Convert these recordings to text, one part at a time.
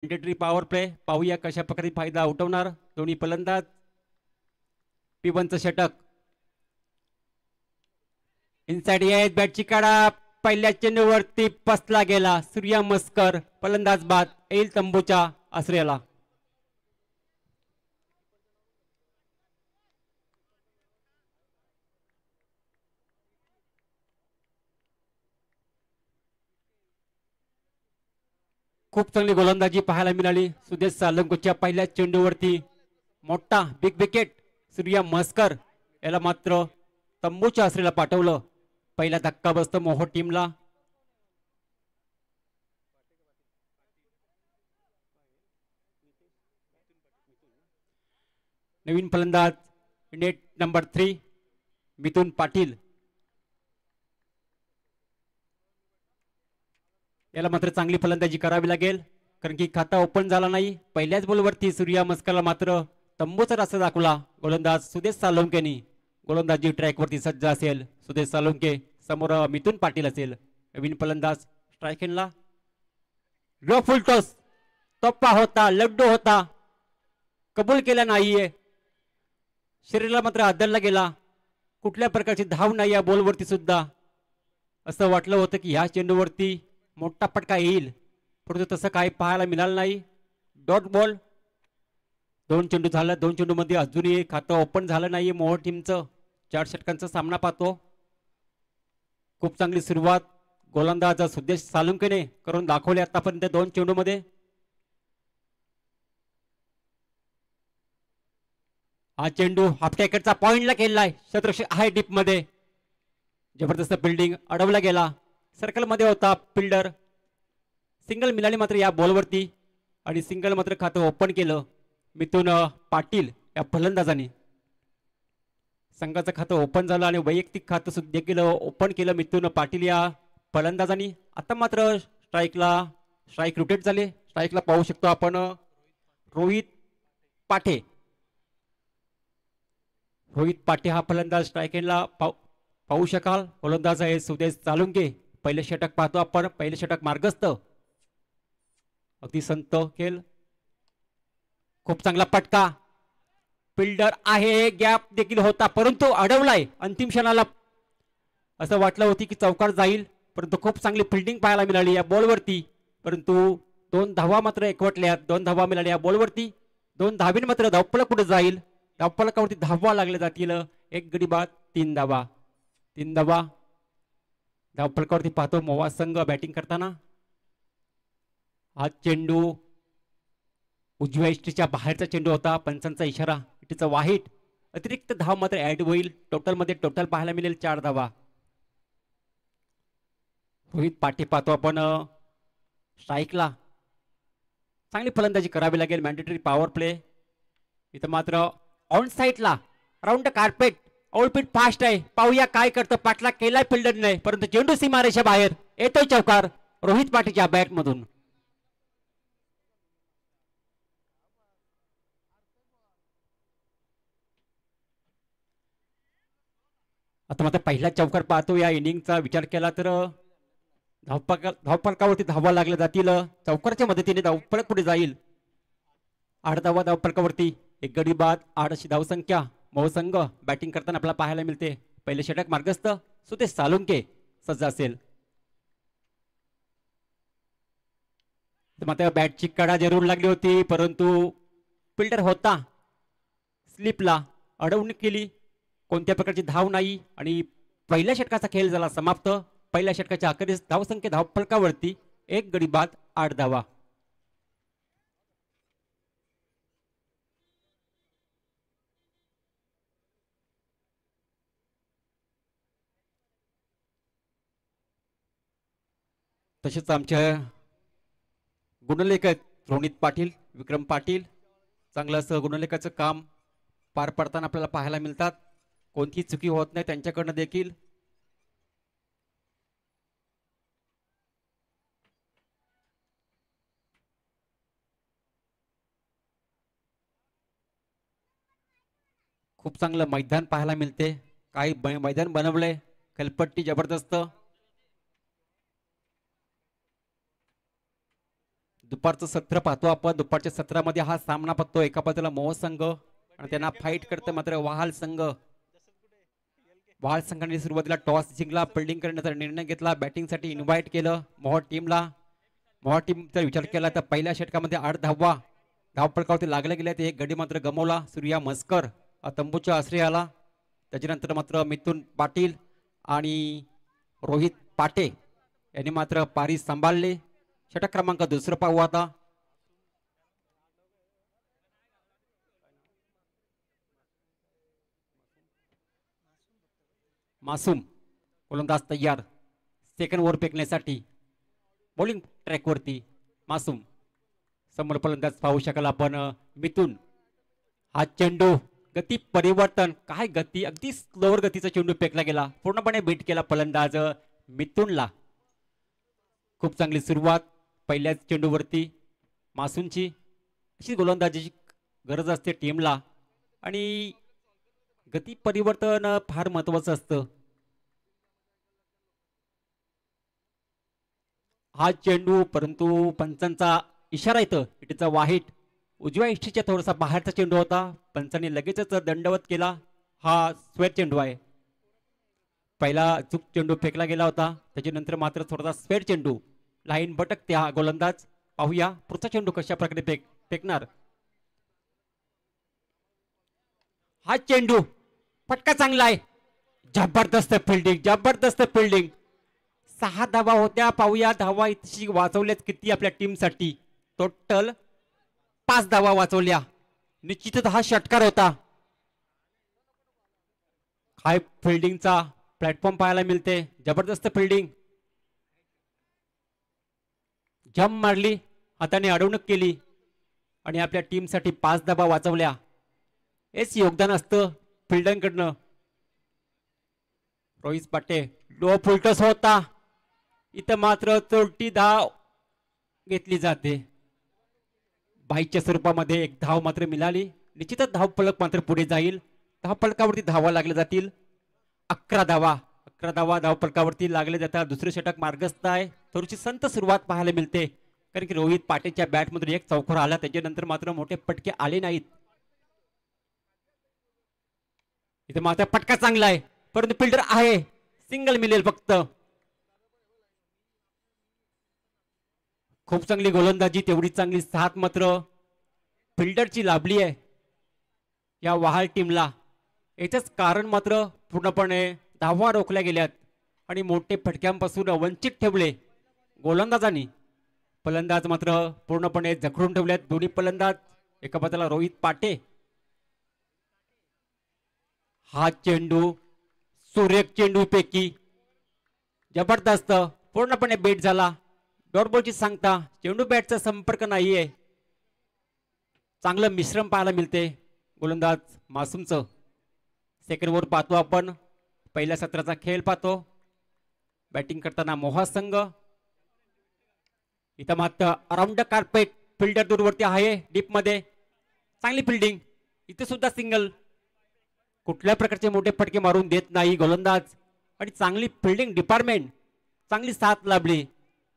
Mandatory power play पाहूया कशा प्रकारे फायदा उठवणार दोन्ही फलंदाज. P1चं षटक इनसाइड येत बॅटची काढा पहिल्या चेंडूवरती पसला गेला. सूर्या मस्कर फलंदाज बाद येईल तंबूच्या आश्रयाला. खूप चांगली गोलंदाजी पाहायला मिळाली सुदेश सालंगच्या पहिल्या चेंडूवरती. मोठा बिग विकेट सूर्या मस्कर याला मात्र तंबूच्या आश्रयाला पाठवलं. पहिला धक्का बसतो मोहो टीमला. नवीन फलंदाज नेट नंबर 3 मिथुन पाटील याला मात्र चांगली फलंदाजी करावी लागेल कारण की खाता ओपन झाला नाही. पहिल्याच बॉलवरती सूर्या मस्करला मात्र तंबूचा रस्ता दाखवला गोलंदाज सुदेश सालोंकेनी. गोलंदाजी ट्रॅकवरती सज्ज असेल सुदेश सालोंके. समोर मिथुन पाटील असेल. नवीन फलंदाज स्ट्रायकिंगला. लो फुल टॉस तप्पा होता लड्डू होता कबूल केला नाहीये. शरीराला मात्र आदळला गेला. कुठल्या प्रकारची धाव नाही या बॉलवरती सुद्धा. असं वाटलं होतं की ह्या चेंडूवरती मोठा फटका येईल परंतु तसं काही पाहायला मिळालं नाही. Dot ball. 2 चेंडू झालं. 2 चेंडू मध्ये अजूनही खातं ओपन झालं नाही मोहो टीमचं. 4 षटकांचा सामना पाहतो. खूप चांगली सुरुवात गोलंदाज सुदेश सालुंकेने करून दाखवले आतापर्यंत 2 चेंडू मध्ये. हा चेंडू हाफ टॅकरचा पॉइंटला केलाय. शतरक्षक आहे डीप मध्ये. जबरदस्त फिल्डिंग अडवला गेला. सर्कल मध्ये होता फिल्डर. सिंगल मिळाली मात्र या बॉलवरती आणि सिंगल मात्र खातं ओपन केलं मिथुन पाटील या फलंदाजाने. संघाचं खातं ओपन झालं आणि वैयक्तिक खातं सुद्धा केलं ओपन केलं मिथुन पाटील या फलंदाजांनी. आता मात्र स्ट्राईक रोटेट झाले. स्ट्राईकला पाहू शकतो आपण रोहित पाटे. रोहित पाटे हा फलंदाज स्ट्रायकेला पाहू शकाल. गोलंदाज आहे सुदेश सालुंके. पहिले षटक पाहतो आपण. पहिले षटक मार्गस्थ अगदी संत खेळ. खूप चांगला पटका. फिल्डर आहे. गॅप देखील होता परंतु अडवलाय अंतिम क्षणाला. असं वाटलं होती की चौकार जाईल परंतु खूप चांगली फिल्डिंग पाहायला मिळाली या बॉलवरती. परंतु 2 धावा मात्र एकवटल्या. 2 धावा मिळाल्या या बॉलवरती. 2 धावीन मात्र धावफलक कुठे जाईल. धावफलकावरती धावा लागल्या जातील. 1 गडी बाद 3 धावा. 3 धावा धावफलकावरती पाहतो मोवा संघ बॅटिंग करताना. हा चेंडू उजव्या इष्टीच्या बाहेरचा चेंडू होता. पंचांचा इशारा इटीचा वाईट. अतिरिक्त धाव मात्र ऍड होईल. टोटल पाहायला मिळेल 4 धावा. रोहित पाटे पाहतो आपण स्ट्राईकला. चांगली फलंदाजी करावी लागेल. Mandatory power play. इथं मात्र ऑन साईडला राऊंड कार्पेट ओलपीट फास्ट आहे. पाहूया काय करतं. पाटला केलाय फिल्डर नाही परंतु चेंडू सीमारेषा बाहेर येतोय. चौकार रोहित पाटीलच्या बॅट मधून. आता मात्र पहिला चौकार पाहतो. या इनिंगचा विचार केला तर धावफलकावरती धावा लागल्या जातील. चौकारच्या मदतीने धावफलक पुढे जाईल. 8 धावा धावफलकावरती. 1 गडी बाद 8 अशी धावसंख्या मोहसंघ बॅटिंग करताना आपल्याला पाहायला मिळते. पहिले षटक मार्गस्थ सुदेश सालुंके सज्ज असेल. मात्र बॅटची कडा जरूर लागली होती परंतु फिल्डर होता. स्लिपला अडवणूक केली. कोणत्या प्रकारची धाव नाही आणि पहिल्या षटकाचा खेळ झाला समाप्त. पहिल्या षटकाच्या अखेरीस धावसंख्या धावफलकावरती 1 गडी बाद 8 धावा. तसेच आमच्या गुणलेखक आहेत रोहित पाटील विक्रम पाटील. चांगलं असं गुणलेखाचं काम पार पडताना आपल्याला पाहायला मिळतात. कोणती चुकी होत नाही त्यांच्याकडनं देखील. खूप चांगलं मैदान पाहायला मिळते. काही मैदान बनवलंय. खेळपट्टी जबरदस्त. दुपारचं सत्र पाहतो आपण. दुपारच्या सत्रामध्ये हा सामना पाहतो. एका बाजूला मोह संघ आणि त्यांना फाईट करतं मात्र वहाल संघ. वहाल संघाने सुरुवातीला टॉस जिंकला, फिल्डिंग करण्याचा निर्णय घेतला, बॅटिंगसाठी इन्व्हाइट केलं मोह टीमला. मोह टीमचा विचार केला तर पहिल्या षटकामध्ये 8 धावा धावपळकावरती लागल्या गेल्या. ते एक गडी मात्र गमावला सूर्या मस्कर तंबूच्या आश्रयाला. त्याच्यानंतर मात्र मिथुन पाटील आणि रोहित पाटे यांनी मात्र पारी सांभाळले. षटक क्रमांक 2 पाहू आता. मासूम गोलंदाज तयार सेकंड ओव्हर फेकण्यासाठी. बॉलिंग ट्रॅक वरती मासूम. समोर फलंदाज पाहू शकाल आपण मिथुन. हा चेंडू गती परिवर्तन, काय गती, अगदी स्लोवर गतीचा चेंडू फेकला गेला, पूर्णपणे बीट केला फलंदाज मिथुनला. खूप चांगली सुरुवात पहिल्याच चेंडूवरती मासूमची. अशी गोलंदाजीची गरज असते टीमला आणि गती परिवर्तन फार महत्वाचं असतं. हा चेंडू, परंतु पंचांचा इशारा येतो इटीचा वाईट. उजव्या इष्टीच्या थोडासा बाहेरचा चेंडू होता, पंचांनी लगेचच दंडवत केला. हा स्क्वेअर चेंडू आहे. पहिला चूक चेंडू फेकला गेला होता, त्याच्यानंतर मात्र थोडासा स्क्वेअर चेंडू. लाईन भटकते हा गोलंदाज. पाहूया पुढचा चेंडू कशा प्रकारे फेकणार. हा चेंडू फटका चांगला आहे. जबरदस्त फिल्डिंग, जबरदस्त फिल्डिंग. 6 धावा होत्या. पाहूया धावा इतकी वाचवल्यात किती आपल्या टीमसाठी. टोटल 5 धावा वाचवल्या. निश्चितच हा षटकार होता. हाय फिल्डिंगचा प्लॅटफॉर्म पाहायला मिळते. जबरदस्त फिल्डिंग. जम मारली, हाताने अडवणूक केली आणि आपल्या टीमसाठी 5 धावा वाचवल्या. हेच योगदान असतं फिल्डरकडनं. रोहित पाटे लो फुलटस होता, इथं मात्र चोरटी धाव घेतली जाते. बाईच्या स्वरूपामध्ये एक धाव मात्र मिळाली. निश्चितच धाव फलक मात्र पुढे जाईल. धाव फलकावरती धावा लागल्या जातील. 11 धावा धाव फलकावरती लागले जातात. दुसरे षटक मार्गस्थ आहे. थोडीशी संत सुरुवात पाहायला मिळते, कारण की रोहित पाटेच्या बॅटमधून एक चौकार आला, त्याच्यानंतर मात्र मोठे पटके आले नाहीत. इथे मात्र पटका चांगला आहे, परंतु फिल्डर आहे, सिंगल मिळेल फक्त. खूप चांगली गोलंदाजी, तेवढी चांगली साथ मात्र फिल्डरची लाभली आहे या वहाल टीमला. याचंच कारण मात्र पूर्णपणे धावा रोखल्या गेल्यात आणि मोठे फटक्यांपासून वंचित ठेवले गोलंदाजांनी. फलंदाज मात्र पूर्णपणे जखडून ठेवल्यात. दोन्ही फलंदाज, एका बाजूला रोहित पाटे. हा चेंडू सुरेख चेंडू पैकी जबरदस्त, पूर्णपणे बेट झाला. डॉटबॉलची सांगता, चेंडू बॅटचा संपर्क नाहीये. चांगलं मिश्रण पाहायला मिळते गोलंदाज मासूमचं. सेकंड ओव्हर पाहतो आपण. पहिल्या सत्राचा खेळ पाहतो. बॅटिंग करताना मोहा संघ. इथं मात्र अराउंड कार्पेट फिल्डर दूरवरती आहे डीप मध्ये. चांगली फिल्डिंग. इथे सुद्धा सिंगल. कुठल्या प्रकारचे मोठे फटके मारून देत नाही गोलंदाज आणि चांगली फिल्डिंग डिपार्टमेंट, चांगली साथ लाभली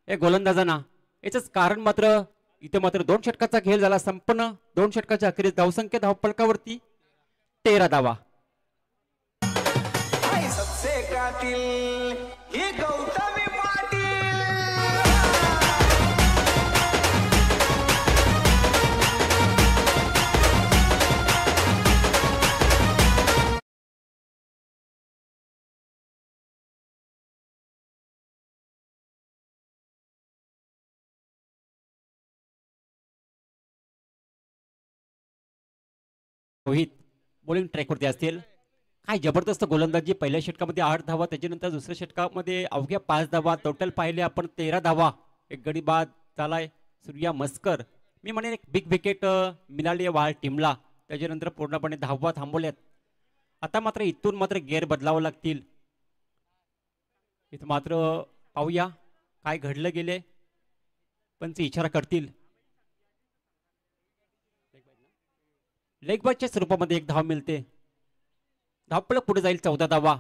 या गोलंदाजांना. याचंच कारण मात्र इथे मात्र 2 षटकाचा खेळ झाला संपन्न. 2 षटकाच्या अखेरीस धावसंख्या धाव फलकावरती 13 धावा. रोहित बॉलिंग ट्रॅकवरती असतील. काय जबरदस्त गोलंदाजी. पहिल्या षटकामध्ये 8 धावा, त्याच्यानंतर दुसऱ्या षटकामध्ये अवघ्या 5 धावा. टोटल पाहिले आपण 13 धावा. एक गडी बाद झालाय सूर्या मस्कर. मी म्हणेन एक बिग विकेट मिळाली आहे वहाल टीमला. त्याच्यानंतर पूर्णपणे धावा थांबवल्यात. आता मात्र इथून मात्र गेअर बदलावं लागतील. इथं मात्र पाहूया काय घडलं गेले, पंच इशारा करतील. लेग बायच्या स्वरूपामध्ये एक धाव मिळते. धावपळक पुढे जाईल 14 धावा.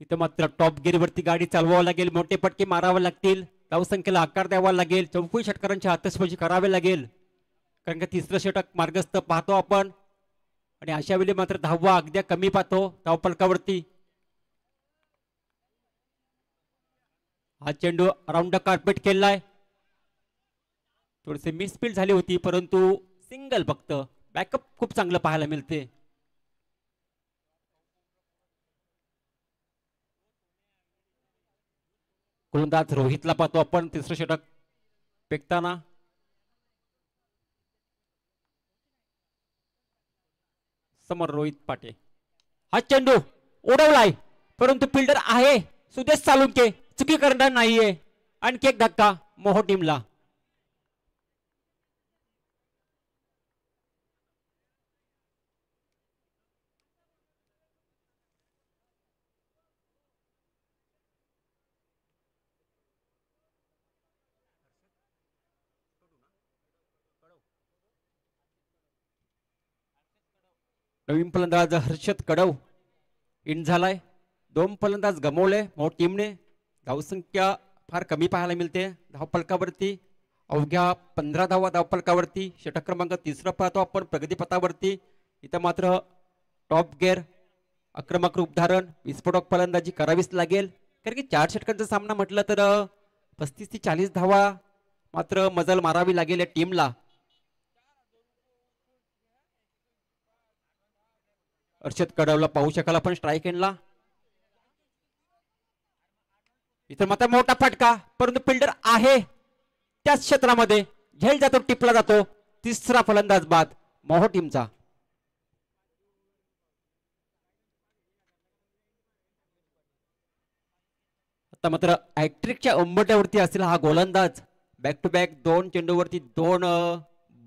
इथं मात्र टॉप गिअरवरती गाडी चालवावं लागेल. मोठे पटके मारावे लागतील. धावसंख्येला आकार द्यावा लागेल, 24 षटकारांची आतषबाजी करावी लागेल, कारण का तिसरं षटक मार्गस्थ पाहतो आपण आणि अशा वेळी मात्र धावा अगदी कमी पाहतो धावफलकावरती. हा चेंडू अराउंड द कार्पेट केलाय, थोडीशी मिसफील्ड झाली होती परंतु सिंगल फक्त बॅकअप खूप चांगलं पाहायला मिळते. गोलंदाज रोहितला पाहतो आपण तिसरं षटक फेकताना. समोर रोहित पाटे, हा चेंडू उडवलाय परंतु फिल्डर आहे सुदेश सालुंके, चुकी करणार नाहीये. आणखी एक धक्का मोहो टीमला. नवीन फलंदाज हर्षद कडव इन झालाय. 2 फलंदाज गमावले मोहो टीमने. धावसंख्या फार कमी पाहायला मिळते धावफलकावरती, अवघ्या 15 धावा धावफलकावरती. षटक क्रमांक 3 पाहतो आपण प्रगतीपथावरती. इथं मात्र टॉप गिअर आक्रमक रूप धारण विस्फोटक फलंदाजी करावीच लागेल, कारण की 4 षटकांचा सामना म्हटलं तर 35 ते 40 धावा मात्र मजल मारावी लागेल या टीमला. हर्षद कडवला पाहू शकाल आपण स्ट्राईक एंडला. इथं मात्र मोठा फटका परंतु फिल्डर आहे त्याच क्षेत्रामध्ये, झेल जातो, टिपला जातो. तिसरा फलंदाज बाद मोहो टीमचा. आता मात्र हॅट्रिकच्या उंबरठ्यावरती असेल हा गोलंदाज. बॅक टू बॅक 2 चेंडूवरती 2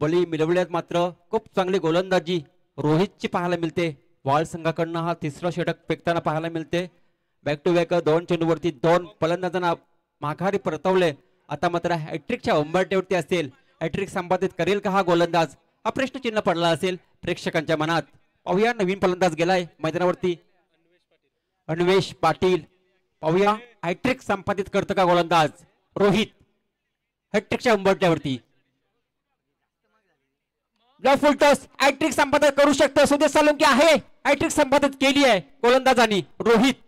बळी मिळवल्यात. मात्र खूप चांगली गोलंदाजी रोहितची पाहायला मिळते. वाळ संघाकडनं हा तिसरा षटक फेकताना पाहायला मिळते. बॅक टू बॅक 2 चेंडूवरती 2 फलंदाजांना माघारी परतवले. आता मात्र हॅट्रिकच्या उंबरठ्यावरती असेल, हॅट्रिक संपादित करेल का हा गोलंदाज, हा प्रश्नचिन्ह पडला असेल प्रेक्षकांच्या मनात. पाहूया नवीन फलंदाज गेलाय मैदानावरती, अन्वेष पाटील. पाहूया हॅट्रिक संपादित करतं का गोलंदाज रोहित हॅट्रिकच्या उंबरठ्यावरती. फुल टॉस हॅट्रिक संपादित करू शकतो सुदेश सालुंके आहे. हॅट्रिक संपादित केली आहे गोलंदाजांनी. रोहित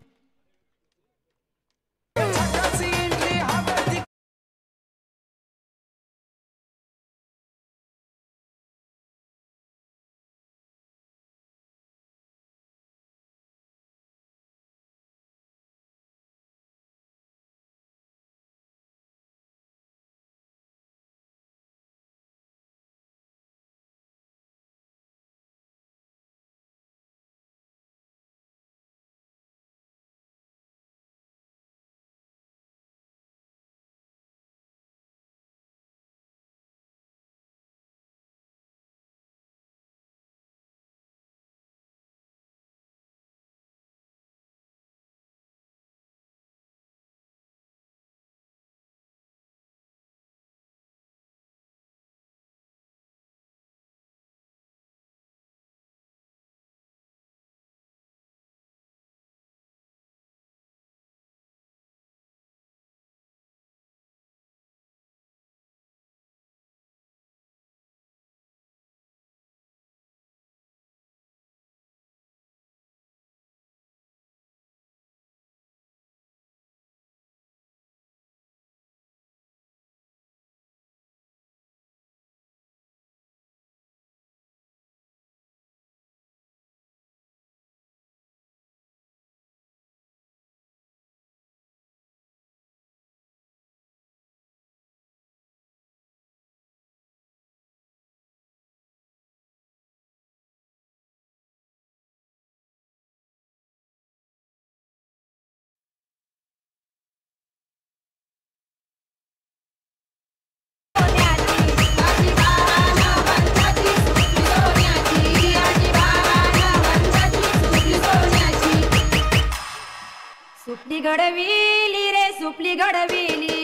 सुपली घडविली रे सुपली घडविली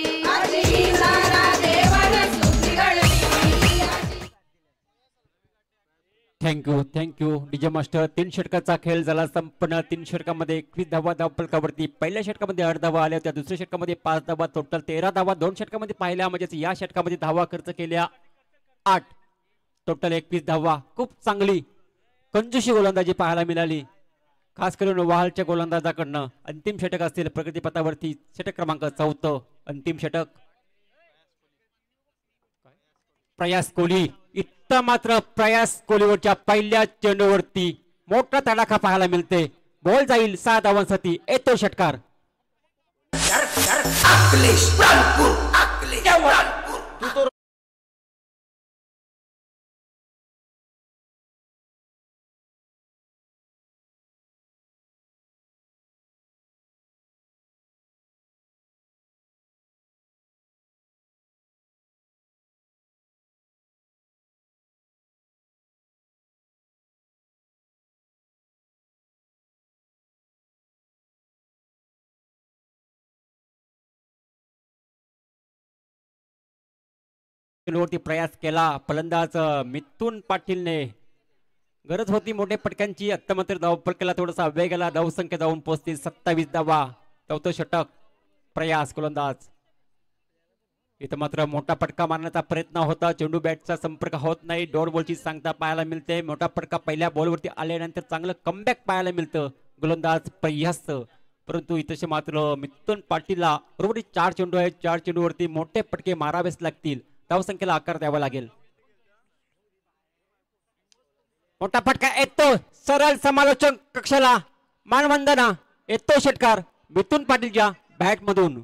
थँक्यू डीजे मास्टर. 3 षटकाचा खेळ झाला संपन्न. 3 षटकामध्ये 21 धावा धावफलकावरती. पहिल्या षटकामध्ये 8 धावा आल्या होत्या, दुसऱ्या षटकामध्ये 5 धावा, टोटल 13 धावा 2 षटकामध्ये पाहिल्या. म्हणजे या षटकामध्ये धावा खर्च केल्या 8, टोटल 21 धावा. खूप चांगली कंजूशी गोलंदाजी पाहायला मिळाली, खास करून वाहलच्या गोलंदाजाकडनं. अंतिम षटक असतील प्रगतीपथावरती, षटक क्रमांक 4, अंतिम षटक. प्रयास कोहली, इतका मात्र प्रयास कोहलीवरच्या पहिल्या चेंडूवरती मोठा तडाखा पाहायला मिळते. बॉल जाईल 6 धावांसाठी. येतो षटकार. वरती प्रयास केला फलंदाज मिथुन पाटीलने. गरज होती मोठ्या पटक्यांची. आता मात्र धावफलकाला थोडासा वेग आला. धावसंख्या जाऊन पोहोचते 27 धावा. चौथं षटक. प्रयास गोलंदाज. इथं मात्र मोठा फटका मारण्याचा प्रयत्न होता, चेंडू बॅटचा संपर्क होत नाही. डॉट बॉलची सांगता पाहायला मिळते. मोठा फटका पहिल्या बॉलवरती आल्यानंतर चांगलं कमबॅक पाहायला मिळतं गोलंदाज प्रयास. परंतु इथं मात्र मिथुन पाटीलला बरोबर 4 चेंडू आहेत. 4 चेंडूवरती मोठे फटके मारावेच लागतील. धावसंख्येला आकार द्यावा लागेल. मोठा फटका येतो. सरळ समालोचक कक्षाला मानवंदना. येतो षटकार मिथुन पाटीलच्या बॅट मधून.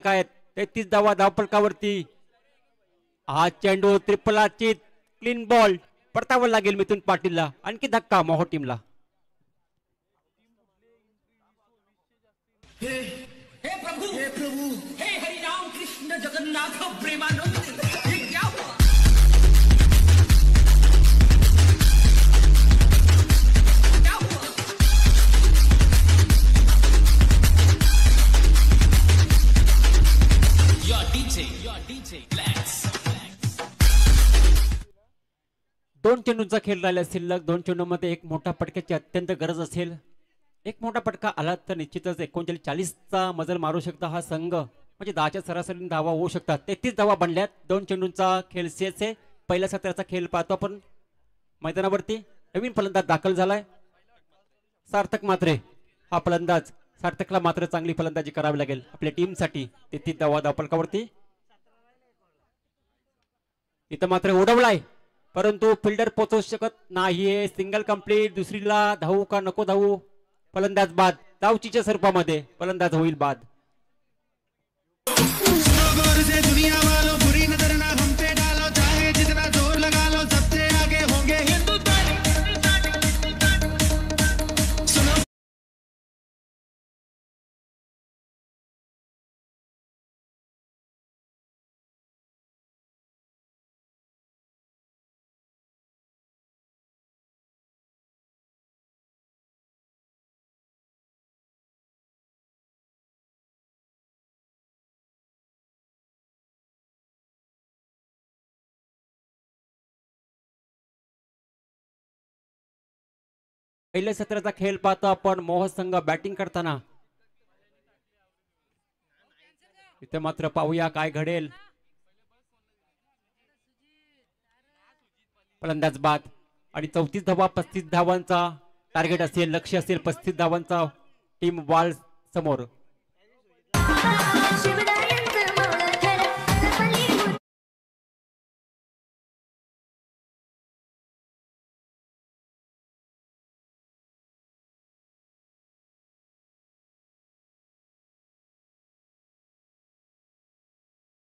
काय 33 धावा धावफलकावरती. हा चेंडू त्रिपलाची क्लीन बॉल परतावा लागेल मिथुन पाटीलला. आणखी धक्का मोहो टीमला. हे प्रभु हे हरि राम कृष्ण जगन्नाथ प्रेमानंद. ये क्या हुआ? क्या हुआ? Your DJ Blacks. 2 चेंडूंचा खेळ राहिला शिल्लक. 2 चेंडूमध्ये एक मोठा फटक्याची अत्यंत गरज असेल. एक मोठा फटका आला तर निश्चितच 39-40चा मजल मारू शकता हा संघ. म्हणजे 10च्या सरासरी धावा होऊ शकतात. 33 धावा बनल्यात. 2 चेंडूंचा खेळ शेष आहे. पहिल्या सत्राचा खेळ पाहतो आपण मैदानावरती. नवीन फलंदाज दाखल झालाय सार्थक मात्रे. हा फलंदाज सार्थकला मात्र चांगली फलंदाजी करावी लागेल आपल्या टीमसाठी. 33 धावा धावफलकावरती. इथं मात्र उडवलाय परंतु फिल्डर पोहोचू शकत नाहीये. Single complete. दुसरीला धावू का नको धावू. फलंदाज बाद. धावचीच्या स्वरूपामध्ये फलंदाज होईल बाद. दुनिया वालों बुरी नजर ना हम पे डालो, चाहे जितना जोर लगा लो सबसे आगे होंगे हिंदुस्तानी. पहिल्या सत्राचा खेळ पाहतो आपण. मोह संघ बॅटिंग करताना. इथे मात्र पाहूया काय घडेल. फलंदाज बाद आणि 34 धावा 35 धावांचा टार्गेट असेल. लक्ष्य असेल 35 धावांचा टीम वाल समोर. शिवरायांचं मौळ खरं तपली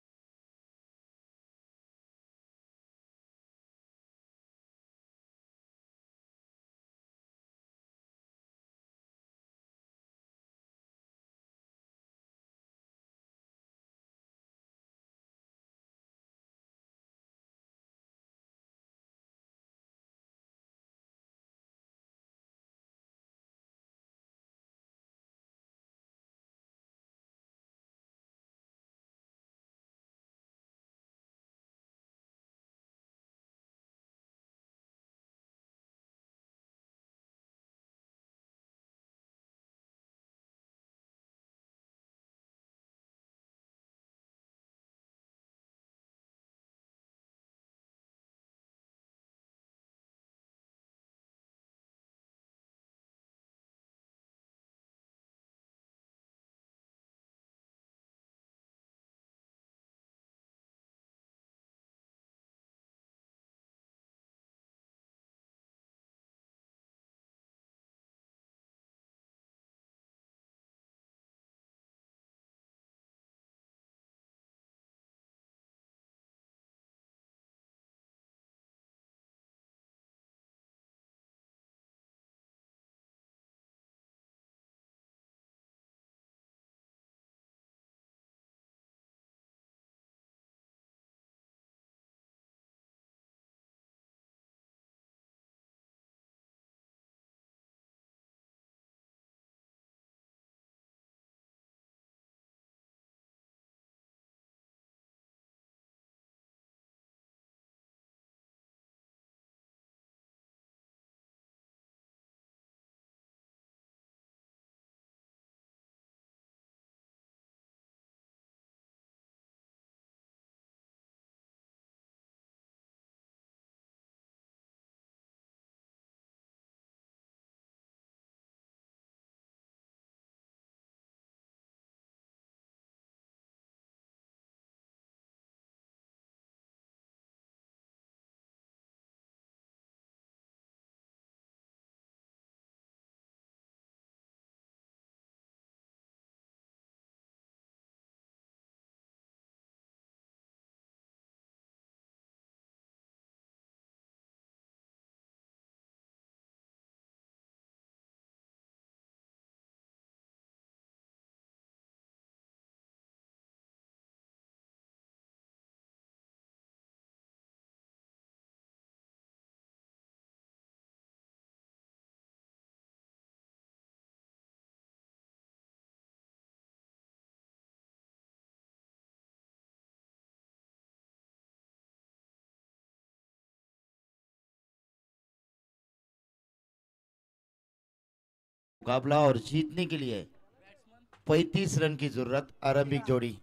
मुकाबला और जीतने के लिए 35 रन की जरूरत आरंभिक जोड़ी.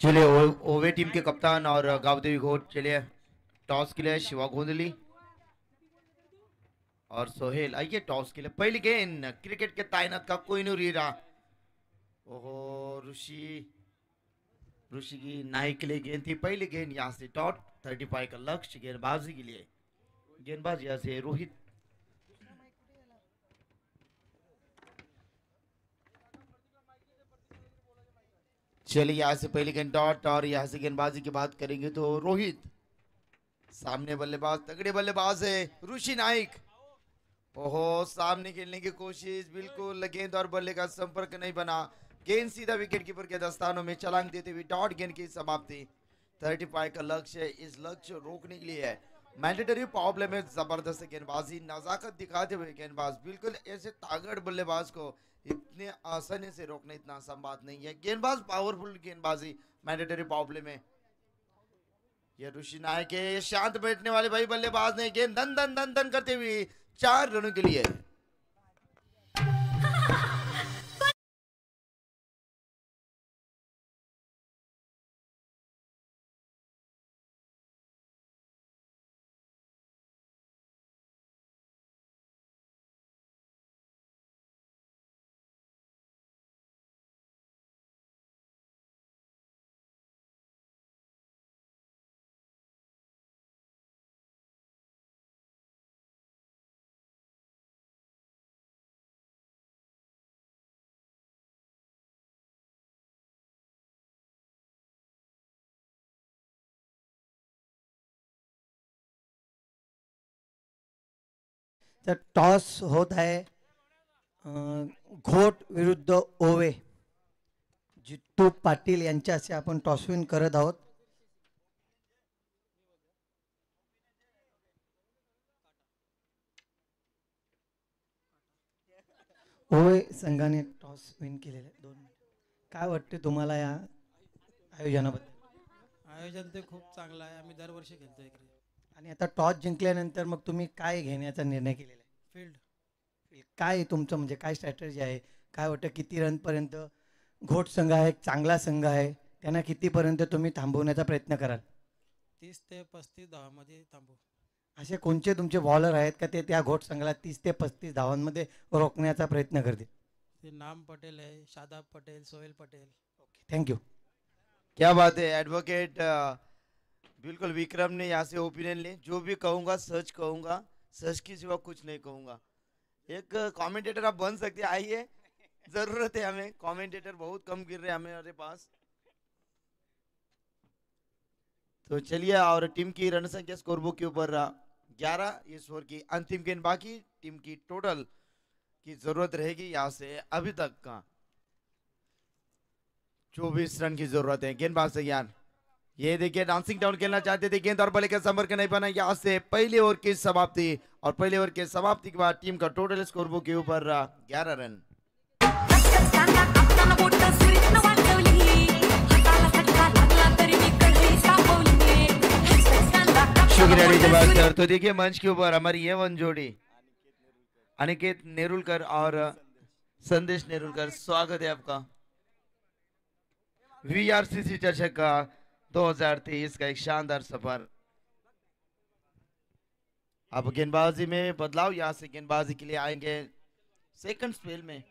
चलिए ओवे टीम के कप्तान और गावदेवी घोट चलिए टॉस के लिए शिवा गोंदली और सोहेल आइए टॉस के लिए. पहली गेंद क्रिकेट के ताइनात का कोई नहीं रहा. ओहो ऋषि की नाई के लिए गेंद थी. पहली गेंद यहाँ से डॉट 35 का लक्ष्य गेंदबाजी के लिए. गेंदबाज यहाँ से रोहित. चलिए यहाँ से पहली गेंद डॉट और यहाँ से गेंदबाजी की बात करेंगे तो रोहित. सामने बल्लेबाज तगड़े बल्लेबाज है ऋषि नाइक. ओहो सामने खेलने की कोशिश बिल्कुल गेंद और बल्ले का संपर्क नहीं बना. गेंद सीधा विकेट कीपर के दस्तानों में छलांग देते हुए डॉट गेंद की समाप्ति. 35 का लक्ष्य. इस लक्ष्य रोकने के लिए मैंडेटरी प्रॉब्लम है, जबरदस्त गेंदबाजी, नजाकत दिखाते हुए गेंदबाज, बिल्कुल ऐसे तागड़ बल्लेबाज को इतने आसानी से रोकना इतना आसान बात नहीं है। गेंदबाज पावरफुल गेंदबाजी, मैंडेटरी प्रॉब्लम है। ये ऋषि नायक है, ये शांत बैठने वाले भाई बल्लेबाज ने गेंद धन धन धन धन करते हुए 4 रनों के लिए। तर टॉस होत आहे घोट विरुद्ध ओवे. जित्तू पाटील यांच्याशी आपण टॉस विन करत आहोत. ओवे संघाने टॉस विन केलेले 2 मिनिट. काय वाटते तुम्हाला या आयोजनाबद्दल? आयोजन ते खूप चांगलं आहे. आम्ही दरवर्षी खेळतो इकडे. आणि आता टॉस जिंकल्यानंतर मग तुम्ही काय घेण्याचा निर्णय केलेला आहे? फील्ड काय तुमचं म्हणजे काय स्ट्रॅटेजी आहे? काय वाटतं किती रनपर्यंत घोट संघ आहे, चांगला संघ आहे, त्यांना कितीपर्यंत तुम्ही थांबवण्याचा प्रयत्न कराल? 30 ते 35 धावांमध्ये थांबू. असे कोणते तुमचे बॉलर आहेत का ते त्या घोट संघाला 30 ते 35 धावांमध्ये रोखण्याचा प्रयत्न करतील? ते नाम पटेल आहे, शादाब पटेल, सोहेल पटेल. Okay, thank you. क्या बात है एडवोकेट, बिल्कुल विक्रम ने यहाँ से ओपिनियन ले। जो भी कहूँगा सच कहूँगा, सच के सिवा कुछ नहीं कहूँगा। एक कमेंटेटर आप बन सकते हैं, आइए, जरूरत है हमें। कमेंटेटर बहुत कम गिर रहे हैं हमारे पास। तो चलिए, और टीम की रन संख्या स्कोर बुक के ऊपर 11 इस ओवर की अंतिम गेंद बाकी। टीम की टोटल की जरूरत रहेगी यहाँ से अभी तक का 24 रन की जरूरत है। गेंदबाज तैयार, ये देखिए डांसिंग डाउन खेलना चाहते थे, गेंद और बल्ले का संपर्क नहीं बना। यहाँ से पहले ओवर की समाप्ति, और पहले ओवर के समाप्ति के बाद टीम का टोटल स्कोर बुक के ऊपर 11 रन। शुक्रिया। तो देखिए मंच के ऊपर हमारी ये वन जोड़ी अनिकेत नेरुलकर और संदेश नेरुलकर, स्वागत है आपका VRCC चषक का 2023 का एक शानदार सफर। अब गेंदबाजी में बदलाव, यहाँ से गेंदबाजी के लिए आएंगे सेकंड स्पेल में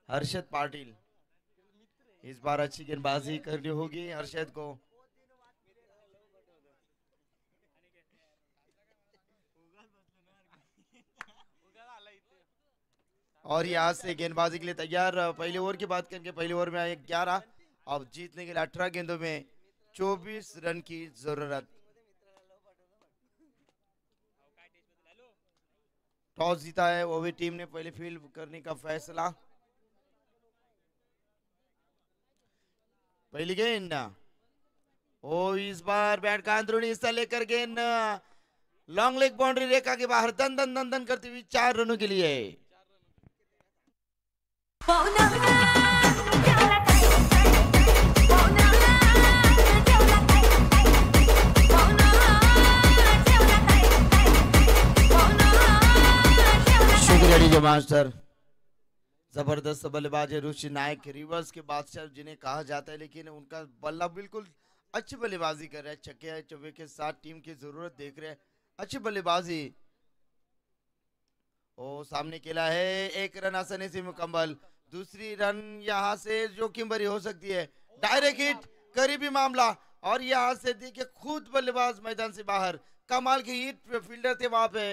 हर्षद पाटिल। इस बार अच्छी गेंदबाजी करनी होगी हर्षद को। और यहाँ से गेंदबाजी के लिए तैयार। पहले ओवर की बात करेंगे, पहले ओवर में आए 11, अब जीतने के लिए 18 गेंदों में 24 रन की जरूरत। टॉस जीता है ओवी टीम ने, पहले फील्ड करने का फैसला। पहली गेंद, ओ इस बार बैट का अंदरूनी हिस्सा लेकर गेंद लॉन्ग लेग बाउंड्री रेखा के बाहर दन दन दन दन करती हुई 4 रनों के लिए। शुक्रिया मास्टर। जबरदस्त बल्लेबाज है ऋषि नायक, रिवर्स के बादशाह जिन्हें कहा जाता है, लेकिन उनका बल्ला बिल्कुल अच्छी बल्लेबाजी कर रहा है। छक्के चौके के साथ टीम की जरूरत देख रहे हैं, अच्छी बल्लेबाजी। ओ सामने खेला है, 1 रन आसानी से मुकम्मल। दूसरी रन यहाँ से जोखिम भरी हो सकती है, डायरेक्ट हिट, करीबी मामला। और यहाँ से देखिए खुद बल्लेबाज मैदान से बाहर, कमाल की हिट फील्डर थे वहां पे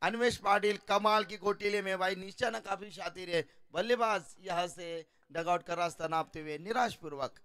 अन्वेश पाटिल, कमाल की कोटिले में भाई निशाना काफी शातिर है। बल्लेबाज यहाँ से डगआउट का रास्ता नापते हुए निराश पूर्वक।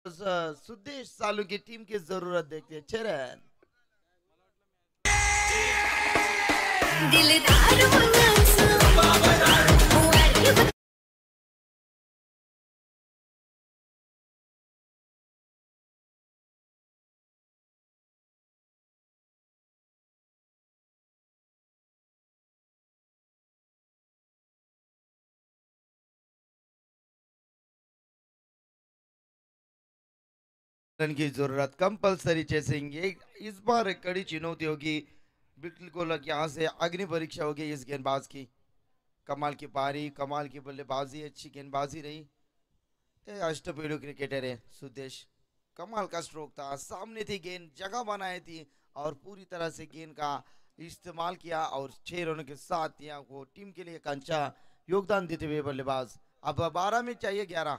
सुदेश सालू की टीम की जरूरत देखते हैं 6 रन। दिलदार मनाचं रन की जरूरत कंपलसरी चेसिंग, ये इस बार एक कड़ी चुनौती होगी। बिल्कुल यहाँ से अग्नि परीक्षा होगी इस गेंदबाज की। कमाल की पारी, कमाल की बल्लेबाजी, अच्छी गेंदबाजी रही। ये अष्टपैलु क्रिकेटर है सुदेश, कमाल का स्ट्रोक था, सामने थी गेंद, जगह बनाई थी और पूरी तरह से गेंद का इस्तेमाल किया और 6 रनों के साथ यहाँ को टीम के लिए एक अच्छा योगदान देते हुए बल्लेबाज। अब 12 में चाहिए 11,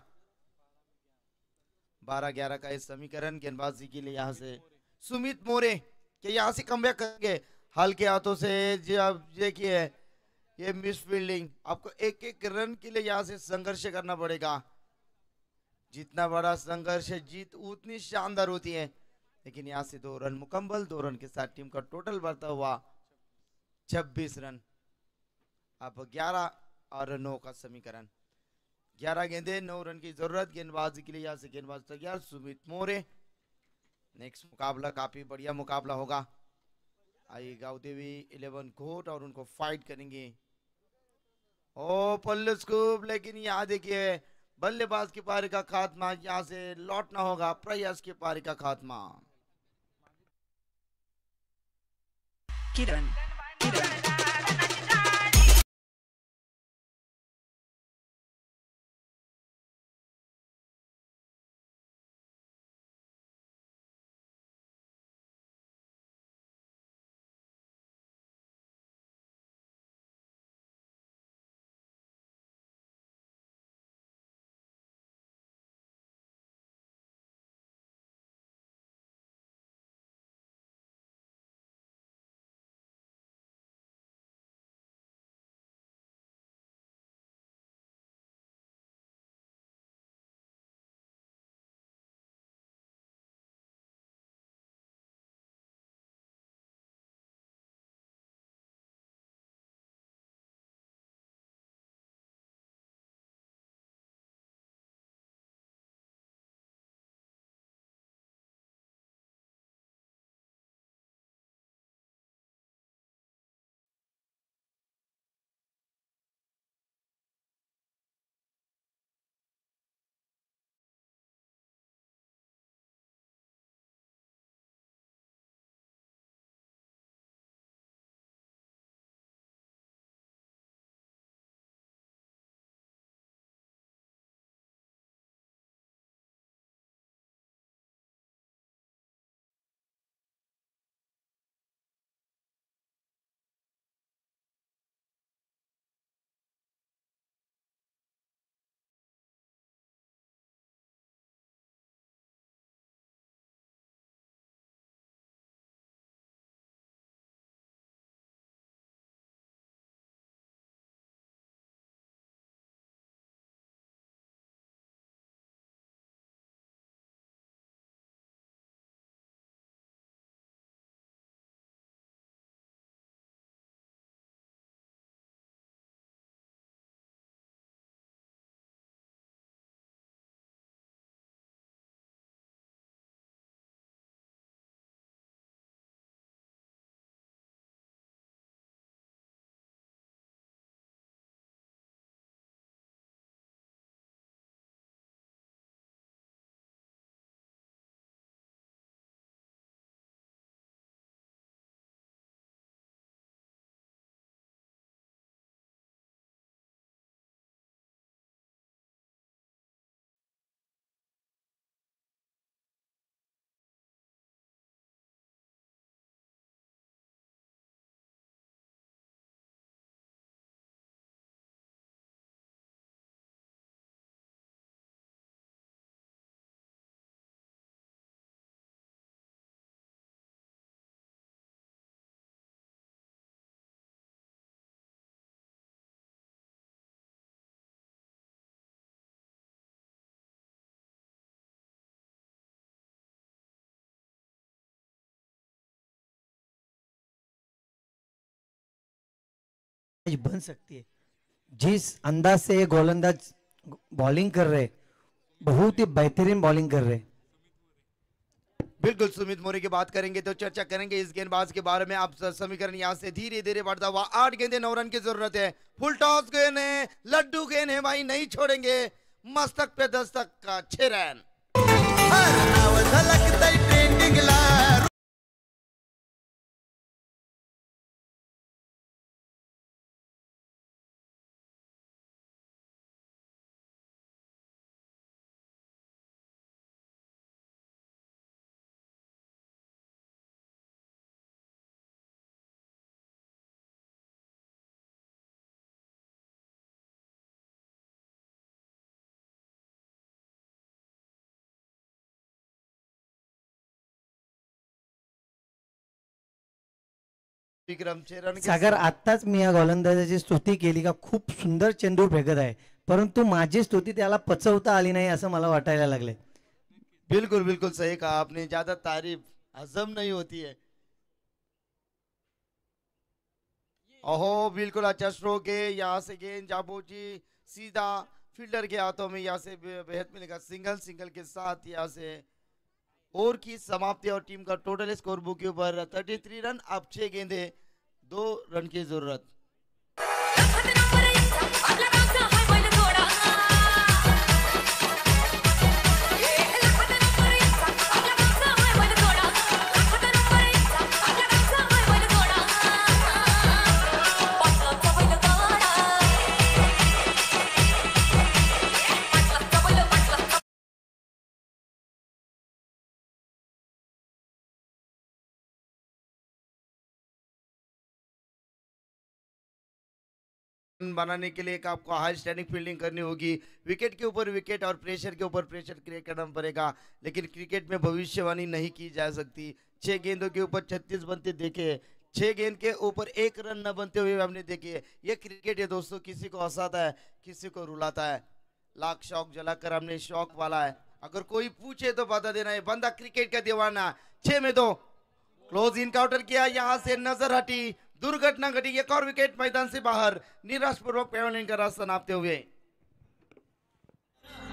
12-11 का इस समीकरण गेंदबाजी के लिए यहाँ से सुमित मोरे के यहाँ से कमबैक करेंगे हल्के हाथों से। जब देखिए ये मिस फील्डिंग, आपको एक एक रन के लिए यहाँ से संघर्ष करना पड़ेगा। जितना बड़ा संघर्ष है जीत उतनी शानदार होती है। लेकिन यहाँ से 2 रन मुकम्मल, 2 रन के साथ टीम का टोटल बढ़ता हुआ 26 रन। अब 11 और 9 का समीकरण, 11 गेंदे 9 रन की जरूरत गेंदबाजी के लिए। यहाँ से गेंदबाज तैयार सुमित मोरे। नेक्स्ट मुकाबला काफी बढ़िया मुकाबला होगा। आइए गावदेवी 11 घोट और उनको फाइट करेंगे। ओ पल्ले स्कूप, लेकिन यहाँ देखिए बल्लेबाज की पारी का खात्मा, यहाँ से लौटना होगा प्रयास की पारी का खात्मा। किरण बन सकती है। जिस अंदाज से ये गोलंदाज बॉलिंग कर रहे, बहुत ही बेहतरीन बॉलिंग कर रहे। बिल्कुल सुमित मोरे की बात करेंगे तो चर्चा करेंगे इस गेंदबाज के बारे में। आप समीकरण यहाँ से धीरे धीरे बढ़ता हुआ 8 गेंदे 9 रन की जरूरत है। फुल टॉस गेंद है, लड्डू गेंद है भाई, नहीं छोड़ेंगे। मस्तक पे दस्तक का 6 रन। विक्रम 6 रन के सागर, आत्ताच मी या गोलंदाजाची स्तुती केली का खूप सुंदर चेंडू फेकत आहे, परंतु माझी स्तुती त्याला पचवता आली नाही असं मला वाटायला लागले। बिल्कुल बिल्कुल सही कहा आपने, ज्यादा तारीफ हजम नहीं होती है। ओहो बिल्कुल अच्छा स्ट्रोक है, यहाँ से गेंद जा पहुंची सीधा फील्डर के हाथों में। यहाँ से बेहद मिलेगा सिंगल, सिंगल के साथ यहाँ से ओवर की समाप्ति और टीम का टोटल स्कोर बुक के ऊपर 33 रन। अब 6 गेंदे 2 रन की जरूरत। बनाने के लिए एक आपको हाई स्टैंडिंग फील्डिंग करनी होगी। विकेट के ऊपर विकेट और प्रेशर के ऊपर प्रेशर क्रिएट करना पड़ेगा, लेकिन क्रिकेट में भविष्यवाणी नहीं की जा सकती। 6 गेंदों के ऊपर 36 बनते देखे, 6 गेंद के ऊपर 1 रन न बनते हुए हमने देखे। ये क्रिकेट है दोस्तों, किसी को हंसाता है, किसी को रुलाता है। लाख शौक जलाकर हमने शौक वाला है। अगर कोई पूछे तो बता देना, है बंदा क्रिकेट का दीवाना। 6 में 2 क्लोज इनकाउंटर किया, यहाँ से नजर हटी, दुर्घटना घटी। एक और विकेट मैदान से बाहर, निराशपूर्वक पेवलिन का रास्ता नापते हुए।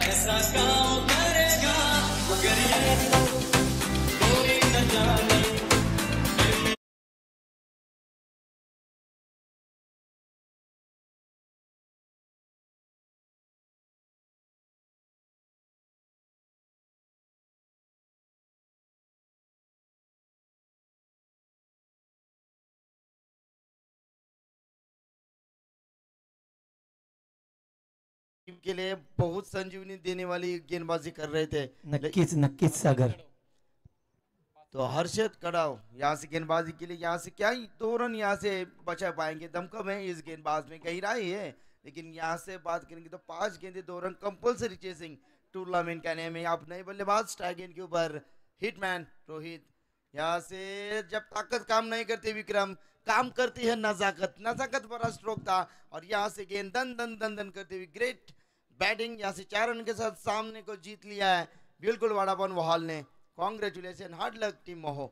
ऐसा काम करेगा कोई न जाने। टीम के लिए बहुत संजीवनी देने वाली गेंदबाजी कर रहे थे। नक्कीच नक्कीच सागर। तो हर्षद कड़ाव यहाँ से गेंदबाजी के लिए, यहाँ से क्या ही 2 रन यहाँ से बचा पाएंगे। दमकम है इस गेंदबाज में, गहराई है, लेकिन यहाँ से बात करेंगे तो 5 गेंदे 2 रन कंपल्सरी चेसिंग टूर्नामेंट का नेम है। आप नए बल्लेबाज स्ट्राइक गेंद के ऊपर हिटमैन रोहित। यहाँ से जब ताकत काम नहीं करती विक्रम, काम करती है नजाकत। नजाकत भरा स्ट्रोक था और यहाँ से गेंद दन दन दन दन करते हुए ग्रेट बैटिंग। यहाँ से 4 रन के साथ सामने को जीत लिया है। बिल्कुल वाड़ापन वहाल ने। कॉन्ग्रेचुलेशन, हार्ड लक टीम मोहो।